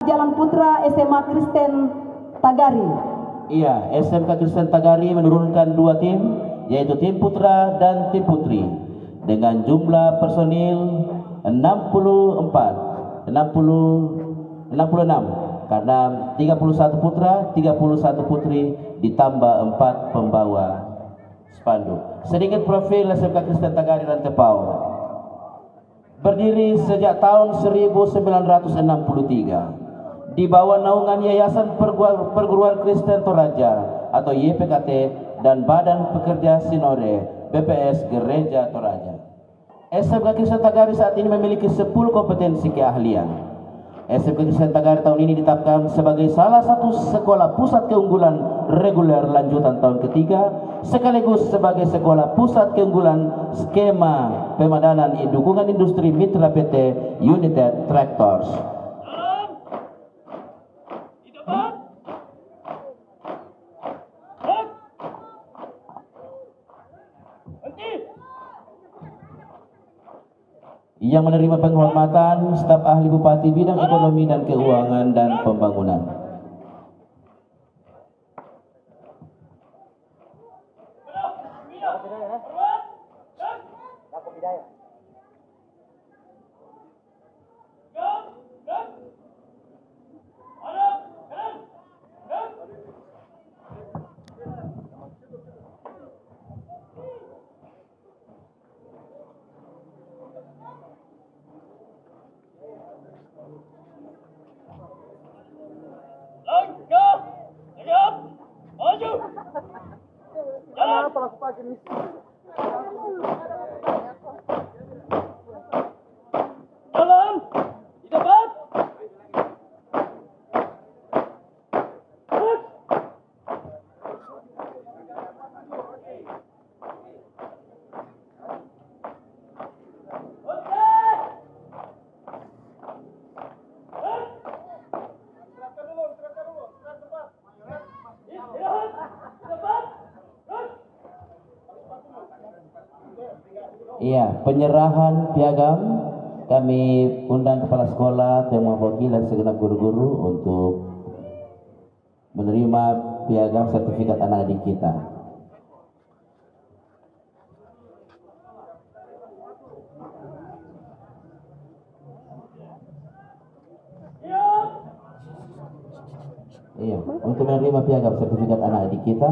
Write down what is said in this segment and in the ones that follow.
Jalan Putra SMA Kristen Tagari. Iya, SMK Kristen Tagari menurunkan 2 tim, yaitu tim putra dan tim putri, dengan jumlah personil 66 karena 31 putra, 31 putri ditambah 4 pembawa spanduk. Sedikit profil SMK Kristen Tagari Rantepao. Berdiri sejak tahun 1963 di bawah naungan Yayasan Perguruan Kristen Toraja atau YPKT dan Badan Pekerja Sinode BPS Gereja Toraja. SMK Kristen Tagari saat ini memiliki 10 kompetensi keahlian. SMK Kristen Tagari tahun ini ditetapkan sebagai salah satu sekolah pusat keunggulan reguler lanjutan tahun ketiga, sekaligus sebagai sekolah pusat keunggulan skema pemadanan dukungan industri mitra PT United Tractors. Yang menerima penghormatan staf ahli Bupati bidang ekonomi dan keuangan dan pembangunan. Iya, penyerahan piagam kami undang kepala sekolah, tema wakil dan segenap guru-guru untuk menerima piagam sertifikat anak didik kita. Iya, untuk menerima piagam sertifikat anak didik kita.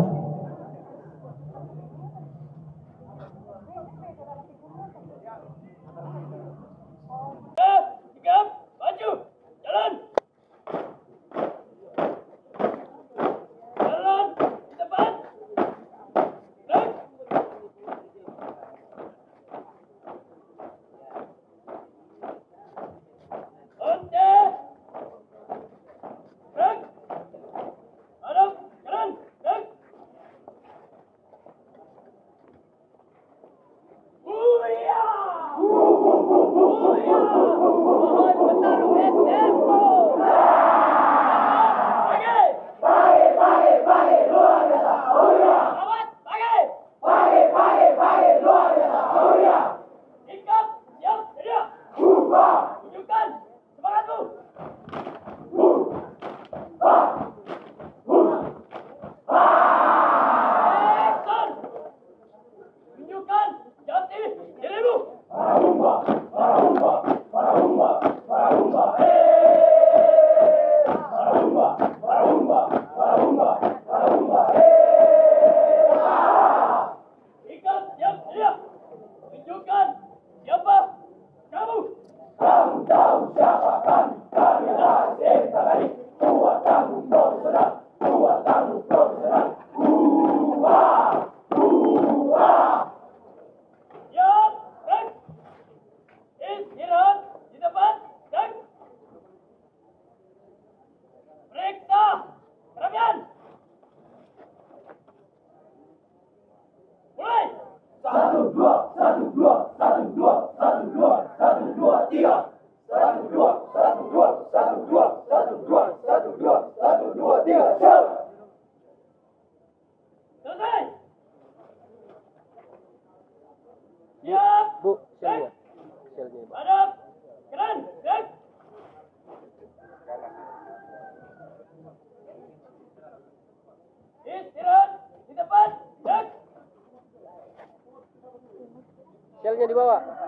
Bendera di bawah.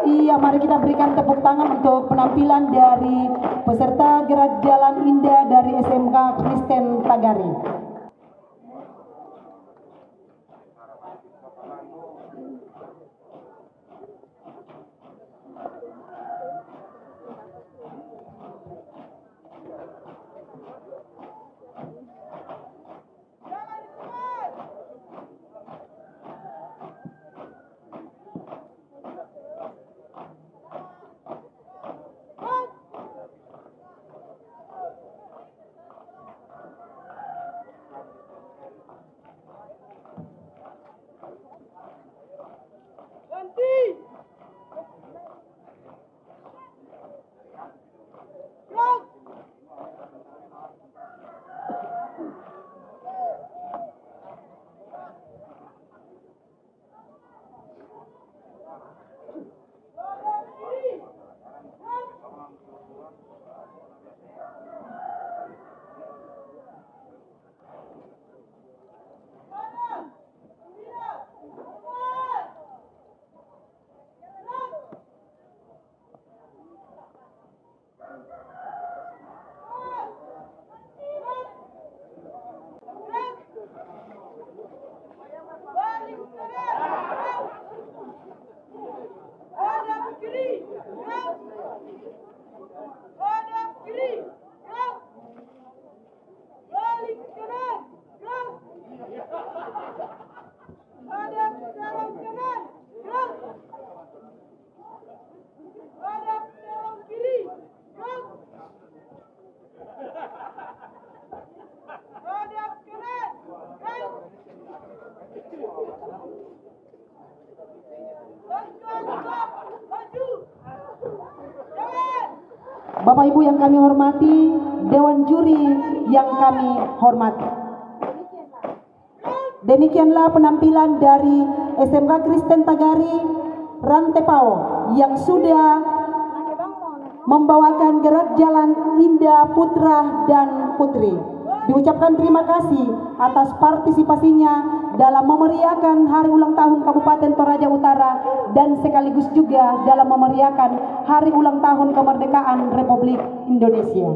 Iya, mari kita berikan tepuk tangan untuk penampilan dari peserta gerak jalan indah dari SMK Kristen Tagari. Bapak Ibu yang kami hormati, Dewan Juri yang kami hormati. Demikianlah penampilan dari SMK Kristen Tagari Rantepao yang sudah membawakan gerak jalan indah putra dan putri. Diucapkan terima kasih atas partisipasinya dalam memeriahkan hari ulang tahun Kabupaten Toraja Utara dan sekaligus juga dalam memeriahkan hari ulang tahun kemerdekaan Republik Indonesia.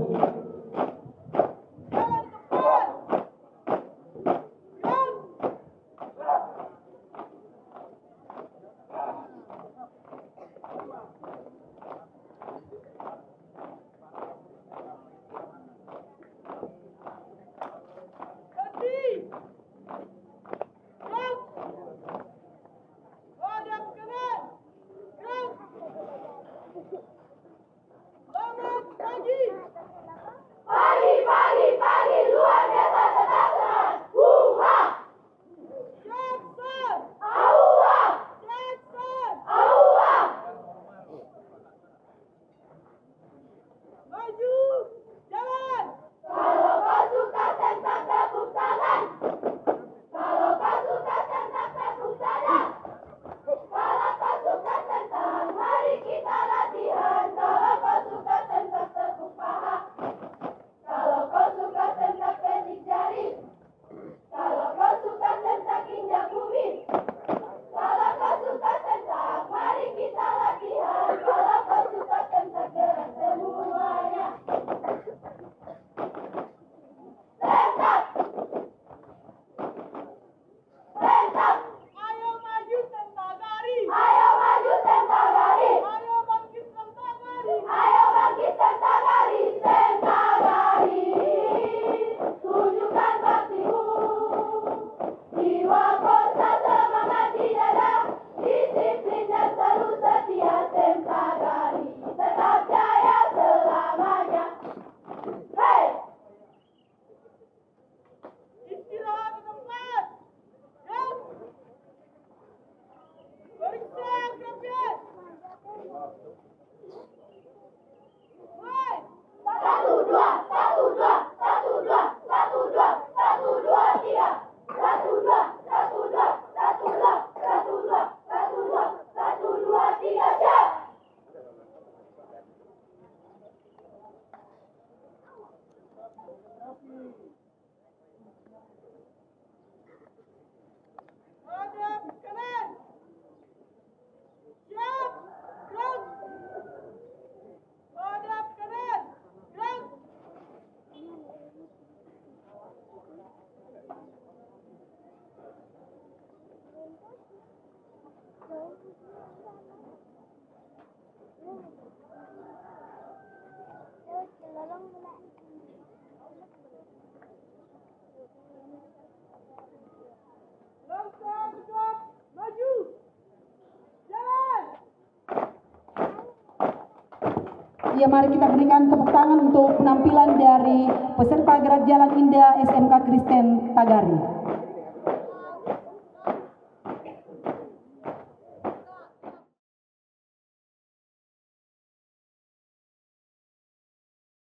Ya, mari kita berikan tepuk tangan untuk penampilan dari peserta gerak jalan indah SMK Kristen Tagari.